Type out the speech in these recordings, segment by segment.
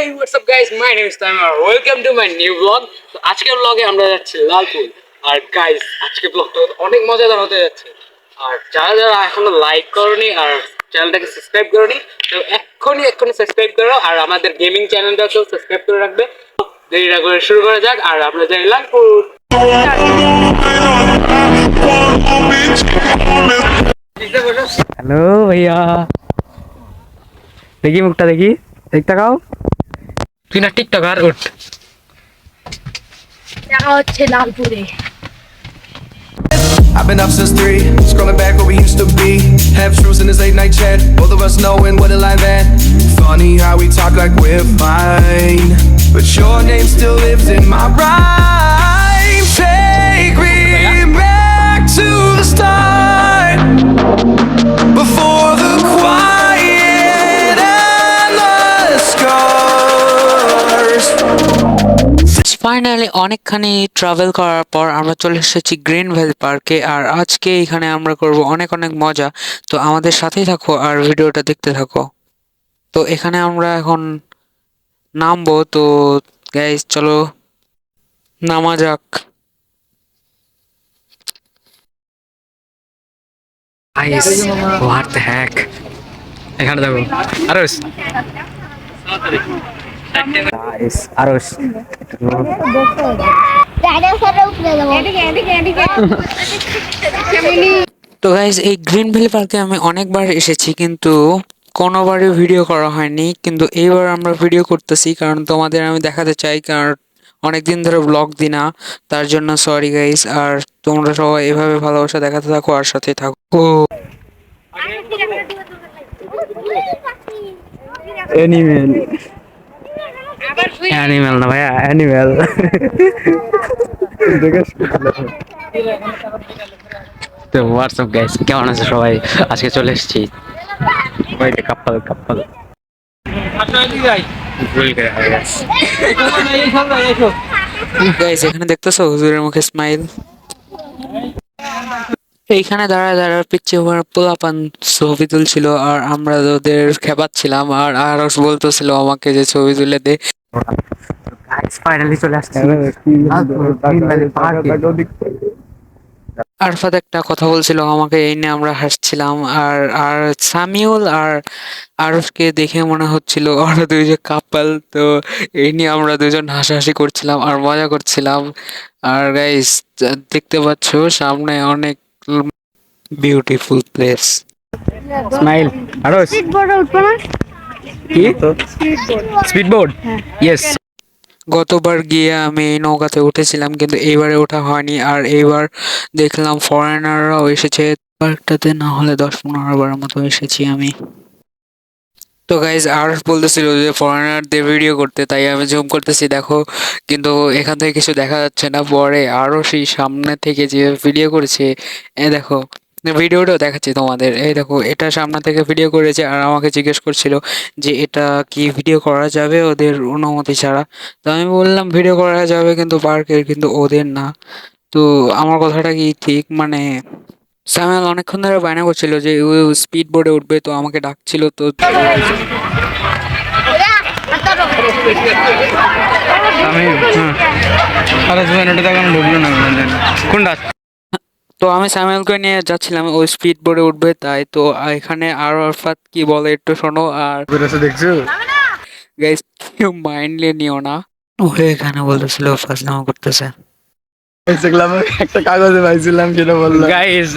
Hey, what's up guys? My name is Tamar. Welcome to my new vlog. তো আজকের vlog-এ আমরা যাচ্ছি লালপুর। আর guys, আজকের vlog-টা অনেক মজাদার হতে যাচ্ছে। আর যারা যারা এখনো লাইক করোনি আর চ্যানেলটাকে সাবস্ক্রাইব করোনি, তো এক্ষুনি সাবস্ক্রাইব করো আর আমাদের গেমিং চ্যানেলটাকেও সাবস্ক্রাইব করে রাখবে। দেরি না করে শুরু করা যাক আর আমরা যাই লালপুর। হ্যালো ভাইয়া, দেখি মুখটা দেখি, দেখতে খাও। তুই না টিকটকার, উঠ। দেখা হচ্ছে লালপুরে। I've been up since 3, scrolling back where we used to be. Have truths in this late night chat, both of us knowing what a line that. Funny how we talk like we're fine, but your name still lives in my rhyme. Take me back to the start, before the quiet and the scars. Finally অনেকখানি travel করার পর আমরা চলে এসেছি green valley পার্কে। আর আজকে এখানে আমরা করব অনেক অনেক মজা। তো আমাদের সাথেই থাকো আর ভিডিওটা দেখতে থাকো। তো এখানে আমরা এখন নামবো। তো গাইস চলো নামা যাক। গাইস হোয়াট দ্য হ্যাক, এখানে দেখো আরস গাইস আরস। তো গাইজ এই গ্রিন ভ্যালি পার্কে আমি অনেকবার এসেছি কিন্তু কোনোবারই ভিডিও করা হয়নি, কিন্তু এইবার আমরা ভিডিও করতেছি কারণ তোমাদের আমি দেখাতে চাই, কারণ অনেকদিন ধরে ব্লগ দিই না, তার জন্য সরি গাইজ। আর তোমরা সবাই এভাবে ভালোবাসা দেখাতে থাকো আর সাথে থাকো। অ্যানিমেল, অ্যানিমেল না ভাইয়া, অ্যানিমেল। তো হোয়াটসঅ্যাপ গাইস, কেমন আছে সবাই? আজকে চলে এসেছি ওই যে কাপ্পাল গাইজ এখানে দেখতেছো হুজুরের মুখে স্মাইল। এইখানে দাঁড়ায় দাঁড়ায় পিচ্ছে পোলাপান ছবি তুলছিল আর আমরা ওদের খেপাচ্ছিলাম। আর আরস বলতেছিল আমাকে যে ছবি তুলে দে। ফাইনালি চলে আসছে। আরফাত একটা কথা বলছিল আমাকে, এই নিয়ে আমরা হাসছিলাম। আর আর সামিউল আর আরফকে দেখে মনে হচ্ছিল ওরা দুইজন কাপল। তো এই নিয়ে আমরা দুজন হাসাহাসি করছিলাম আর মজা করছিলাম। আর গাইস দেখতে পাচ্ছ সামনে অনেক বিউটিফুল প্লেস। স্মাইল আরস স্পিডবোর্ডে উঠবো না? কি স্পিডবোর্ড? ইয়েস। গতবার গিয়ে আমি এই নৌকাতে উঠেছিলাম কিন্তু এইবারে ওঠা হয়নি। আর এইবার দেখলাম ফরেনাররাও এসেছে পার্কটাতে, না হলে 10-15 বারের মতো এসেছি আমি। তো গাইজ আর বলতেছিল যে ফরেনারদের ভিডিও করতে, তাই আমি জুম করতেছি দেখো, কিন্তু এখান থেকে কিছু দেখা যাচ্ছে না। পরে আরো সেই সামনে থেকে যে ভিডিও করেছে, এ দেখো ভিডিওটাও দেখাচ্ছি তোমাদের। এই দেখো এটা সামনে থেকে ভিডিও করেছে আর আমাকে জিজ্ঞেস করছিল যে এটা কি ভিডিও করা যাবে ওদের অনুমতি ছাড়া। তো আমি বললাম ভিডিও করা যাবে কিন্তু পার্কের, কিন্তু ওদের না। তো আমার কথাটা কি ঠিক? মানে সামিয়াল অনেকক্ষণ ধরে বায়না করছিল যে ও স্পিড বোর্ডে উঠবে, তো আমাকে ডাকছিল। তো আমি আরস ভাই ওটা দেখো ঢুকলো না কোনটা। তো আমি সামিয়ালকে নিয়ে যাচ্ছিলাম, ও স্পিড বোর্ডে উঠবে তাই। তো এখানে আর আরফাত কি বলে একটু শোনো। আর দেখছো গাইস কেউ মাইন্ডলি নিও না, ও এখানে বলতেছিল ফাজলামো করতেছে। একটা কাগজে পাইছিলাম সেটা বললাম। গাইস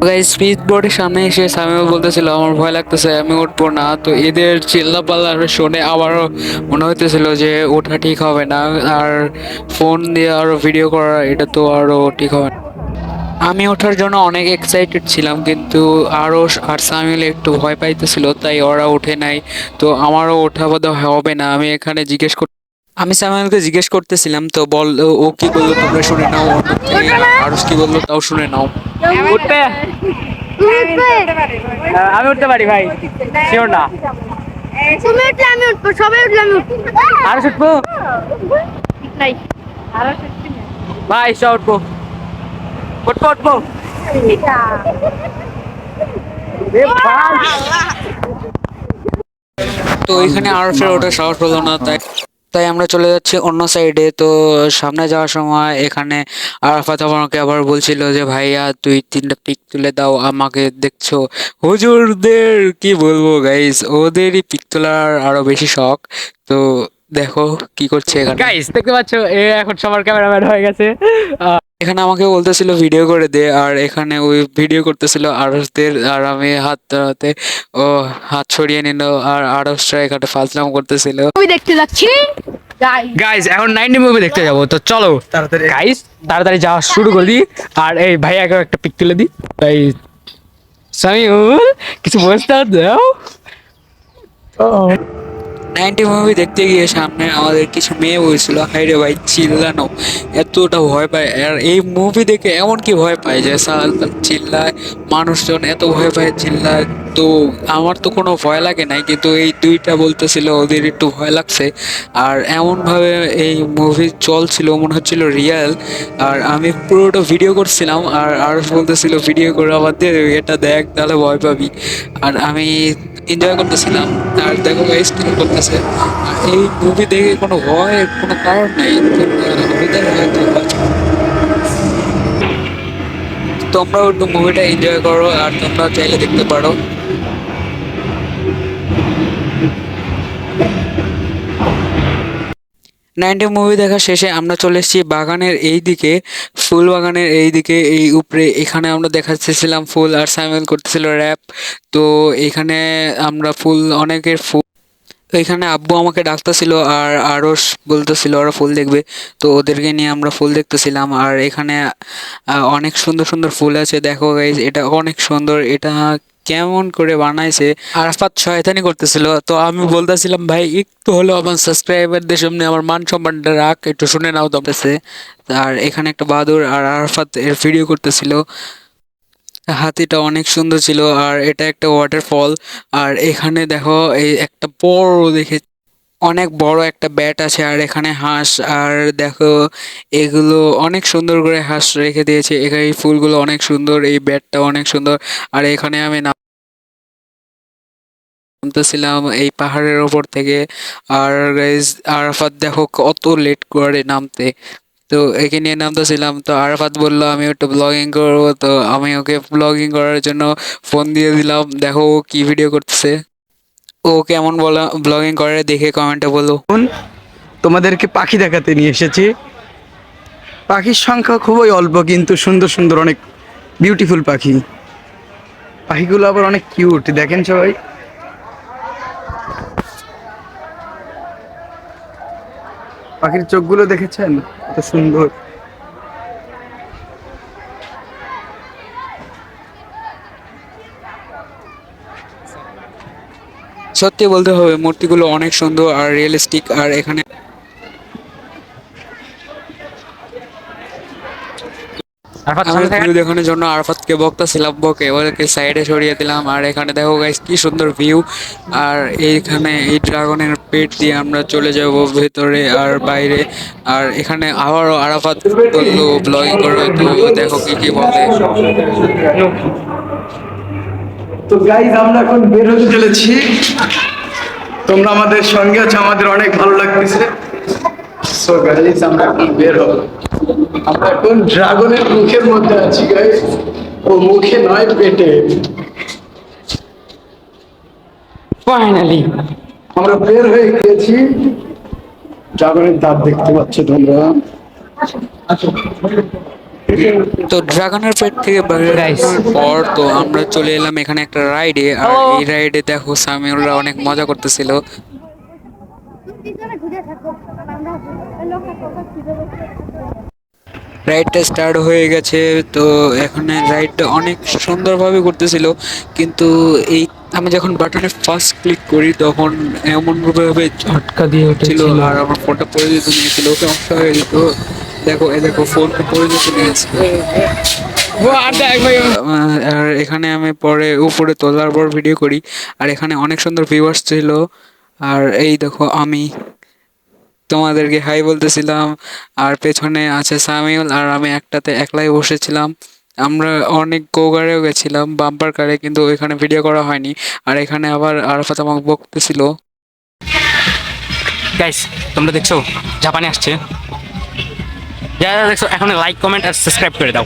গাইস স্পিড বোর্ডের সামনে এসে সামিউল বলতেছিল আমার ভয় লাগতেছে, আমি উঠবো না। তো এদের চিল্লাপাল্লা শুনে আবারও মনে হইতেছিল যে ওঠা ঠিক হবে না, আর ফোন দিয়ে আরো ভিডিও করা এটা তো আরো ঠিক হবে না। আমি ওঠার জন্য অনেক এক্সাইটেড ছিলাম কিন্তু আরশ আর সামিউল একটু ভয় পাইতেছিল, তাই ওরা ওঠে নাই। তো আমারও ওঠা বোধহয় হবে না। আমি সামিউলকে জিজ্ঞেস করতেছিলাম, তো বল ও কি বললো তোমরা শুনে নাও, ওর মুখ থেকে আরশ কি বললো তাও শুনে নাও। উঠবে, আমি উঠতে পারি ভাই, শিওর না। তুমি উঠলে আমি উঠবো, সবাই উঠলে আমি উঠবো। আরো উঠবো নাই ভাই, সব উঠবো উঠবো। তো এখানে আরফের ওটা সাহস হলো না, তাই তাই আমরা চলে যাচ্ছি অন্য সাইডে। তো সামনে যাওয়ার সময় এখানে আরাফাত আমাকে আবার বলছিল যে ভাইয়া তুই 3টা পিক তুলে দাও, আমাকে দেখছো হুজুরদের কি বলবো গাইস, ওদেরই পিক তোলার আরো বেশি শখ। তো দেখো কি করছে এখানে। গাইস দেখতে পাচ্ছ, এ এখন সবার ক্যামেরাম্যান হয়ে গেছে। এখানে আমাকে বলতেছিল ভিডিও করে দে, আর এখানে ওই ভিডিও করতেছিল আরসদের, আর আমি হাত ধরাতে ও হাত ছড়িয়ে নিল, আর আরসরা এখানে ফাজলাম করতেছিল। আমি দেখতে যাচ্ছি যাই। গাইস এখন 90 মুভি দেখতে যাবো, তো চলো তাড়াতাড়ি গাইস তাড়াতাড়ি যাওয়া শুরু করে দিই। আর এই ভাইয়াকে একটা পিক তুলে দিই। তাই সামিউল কিছু বলতে দাও। 90 মুভি দেখতে গিয়ে সামনে আমাদের কিছু মেয়ে বলছিল হাইরে ভাই চিল্লানো এতটা ভয় পায়, আর এই মুভি দেখে এমন কি ভয় পায় যে সাল চিল্লায়, মানুষজন এত ভয় পায় চিল্লায়। তো আমার তো কোনো ভয় লাগে নাই, কিন্তু এই দুইটা বলতেছিল ওদের একটু ভয় লাগছে। আর এমনভাবে এই মুভি চলছিল মনে হচ্ছিল রিয়েল, আর আমি পুরোটা ভিডিও করছিলাম, আর আরস বলতেছিল ভিডিও করে আবার দে এটা দেখ তাহলে ভয় পাবি। আর আমি এনজয় করতেছিলাম, আর দেখো গাইস কি করতেছে। আর এই মুভি দেখে কোনো ভয়ের কোনো কারণ নেই, তোমরাও একটু মুভিটা এনজয় করো, আর তোমরা চাইলে দেখতে পারো। 90 মুভি দেখা শেষে আমরা চলে এসেছি বাগানের এই দিকে, ফুল বাগানের এই দিকে, এই উপরে। এখানে আমরা দেখাচ্ছিলাম ফুল, আর সাইমেল করতেছিল র্যাপ। তো এখানে আমরা ফুল, অনেকের ফুল, এখানে আব্বু আমাকে ডাকতেছিল, আর আরস বলতেছিল ওরা ফুল দেখবে। তো ওদেরকে নিয়ে আমরা ফুল দেখতেছিলাম। আর এখানে অনেক সুন্দর সুন্দর ফুল আছে, দেখো গাইজ এটা অনেক সুন্দর, এটা কেমন করে বানাইছে। আরাফাত শয়তানি করতেছিল, তো আমি বলতেছিলাম ভাই একটু হলেও আমার সাবস্ক্রাইবারদের সামনে আমার মান সম্মানটা রাখ, একটু শুনে নাও দমতেছে। আর এখানে একটা বাদুর আর আরাফাত এর ভিডিও করতেছিল। হাতিটা অনেক সুন্দর ছিল, আর এটা একটা ওয়াটারফল। আর এখানে দেখো এই একটা বড় দেখে অনেক বড় একটা ব্যাট আছে, আর এখানে হাঁস। আর দেখো এগুলো অনেক সুন্দর করে হাঁস রেখে দিয়েছে, এখানে এই ফুলগুলো অনেক সুন্দর, এই ব্যাটটা অনেক সুন্দর। আর এখানে আমি নামতেছিলাম এই পাহাড়ের ওপর থেকে। আর গাইজ আরাফাত দেখো কত লেট করে নামতে, তো একে নিয়ে নামতেছিলাম। তো আরাফাত বললো আমি একটু ব্লগিং করবো, তো আমি ওকে ব্লগিং করার জন্য ফোন দিয়ে দিলাম। দেখো ও কি ভিডিও করতেছে, ও কেমন বলা ব্লগিং করে দেখে কমেন্টে বলো। তোমাদেরকে পাখি দেখাতে নিয়ে এসেছি। পাখির সংখ্যা খুবই অল্প, কিন্তু সুন্দর সুন্দর অনেক বিউটিফুল পাখি। পাখিগুলো আবার অনেক কিউট, দেখেন সবাই। পাখির চোখগুলো দেখেছেন কত সুন্দর। সত্যি বলতে হবে মূর্তিগুলো অনেক সুন্দর আর রিয়েলিস্টিক। আর এখানে আমি ভিউ দেখানোর জন্য আরাফাতকে বকতেছিলাম, বকে ওদেরকে সাইডে সরিয়ে দিলাম। আর এখানে দেখো গাইস কি সুন্দর ভিউ। আর এইখানে এই ড্রাগনের পেট দিয়ে আমরা চলে যাব ভেতরে আর বাইরে। আর এখানে আবারও আরাফাত বললো ব্লগিং করো, তো দেখো কি কি বলে। তো গাইজ আমরা এখন বের হতে চলেছি, তোমরা আমাদের সঙ্গে আছো, আমাদের অনেক ভালো লাগতেছে। সো গাইজ আমরা এখন বের হব। আমরা এখন ড্রাগনের মুখের মধ্যে আছি গাইজ, ও মুখে নয় পেটে। ফাইনালি আমরা বের হয়ে গিয়েছি, ড্রাগনের দাঁত দেখতে পাচ্ছ তোমরা। তো ড্রাগনের পেট থেকে বেরোনোর পর তো আমরা চলে এলাম এখানে একটা রাইডে। আর এই রাইডে দেখো সামিউলরা অনেক মজা করতেছিল। রাইডটা স্টার্ট হয়ে গেছে, তো এখানে রাইডটা অনেক সুন্দরভাবে করতেছিল। কিন্তু এই আমি যখন বাটনে ফার্স্ট ক্লিক করি তখন এমনভাবে ঝটকা দিয়ে উঠেছিল, আর আমার ফোনটা পড়ে যেতে নিয়েছিল, সমস্যা হয়ে যেত। দেখো এ দেখো ফোন পড়ে যেতে নিয়েছে। আর এখানে আমি পরে উপরে তোলার পর ভিডিও করি। আর এখানে অনেক সুন্দর ভিউয়ার্স ছিল। আর এই দেখো আমি তোমাদেরকে হাই বলতেছিলাম, আর পেছনে আছে সামিউল, আর আমি একটাতে একলাই বসেছিলাম। আমরা অনেক গোগারেও গেছিলাম, বাম্পার কারে, কিন্তু এখানে ভিডিও করা হয়নি। আর এখানে আবার আরাফাত আমাকে বকতেছিল। গাইস তোমরা দেখছো জাপানে আসছে, যারা দেখছো এখন লাইক কমেন্ট আর সাবস্ক্রাইব করে দাও।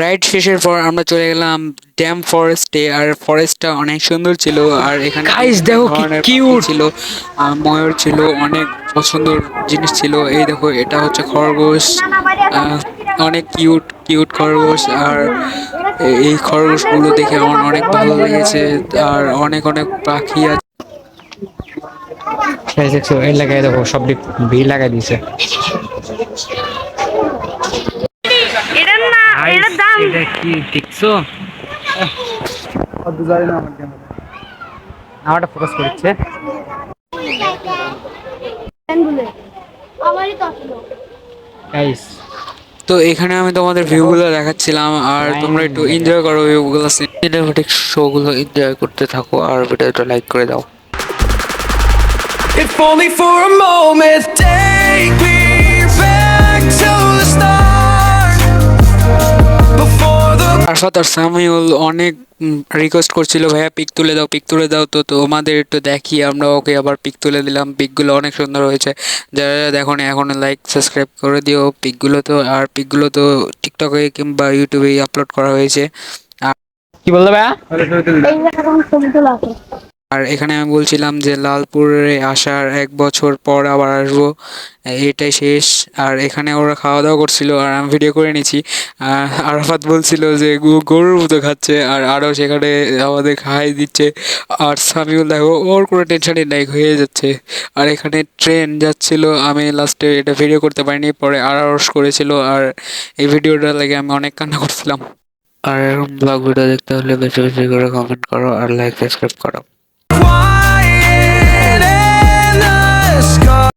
রাইড শেষের পর আমরা চলে গেলাম ড্যাম ফরেস্টে, আর ফরেস্টটা অনেক সুন্দর ছিল। আর এখানে Guys, দেখো কি ধরনের পাখি cute! ছিল, ময়ূর ছিল, অনেক পছন্দের জিনিস ছিল। এই দেখো, এটা হচ্ছে খরগোশ, অনেক কিউট কিউট খরগোশ। আর এই খরগোশগুলো দেখে আমার অনেক ভালো লেগেছে। আর অনেক অনেক পাখি আছে। গাইস দেখছো এই লাগাই দেখো সব ভিড় লাগাই দিয়েছে। এটার না, এটার দাম এটা কি দেখছো, অত যায় না আমার ক্যামেরা। আমারটা ফোকাস করছে। বলে আমারই তো আসলো। গাইস তো এখানে আমি তোমাদের ভিউগুলো দেখাচ্ছিলাম, আর তোমরা একটু এনজয় করো ভিউগুলো, সিনেমাটিক শোগুলো এনজয় করতে থাকো, আর ভিডিওটা লাইক করে দাও। If only for a moment, take me back to the start. Before the Arfat আর সামিউল অনেক রিকোয়েস্ট করছিল, ভাইয়া পিক তুলে দাও, পিক তুলে দাও। তো তোমাদের একটু দেখি, আমরা ওকে আবার পিক তুলে দিলাম। পিকগুলো অনেক সুন্দর হয়েছে। যারা যারা দেখো না এখনো লাইক সাবস্ক্রাইব করে দিও পিকগুলো। তো আর পিকগুলো তো টিকটকে কিংবা ইউটিউবে আপলোড করা হয়েছে। কি বললো ভাইয়া? এই জায়গাটা ছবি তোলা আছে। আর এখানে আমি বলছিলাম যে লালপুরে আসার 1 বছর পর আবার আসবো, এটাই শেষ। আর এখানে ওরা খাওয়া দাওয়া করছিল, আর আমি ভিডিও করে নিয়েছি। আরাফাত বলছিল যে গরুর মতো খাচ্ছে, আর আরও সেখানে আমাদের খাই দিচ্ছে। আর সামিউল দেখো, ওর কোনো টেনশনই নাই, হয়ে যাচ্ছে। আর এখানে ট্রেন যাচ্ছিল, আমি লাস্টে এটা ভিডিও করতে পারিনি, পরে আড়াআড়স করেছিল। আর এই ভিডিওটা লাগে আমি অনেক কান্না করছিলাম। আর এরকম ব্লগ ভিডিও দেখতে হলে বেশি বেশি করে কমেন্ট করো আর লাইক সাবস্ক্রাইব করো। quiet and the sky.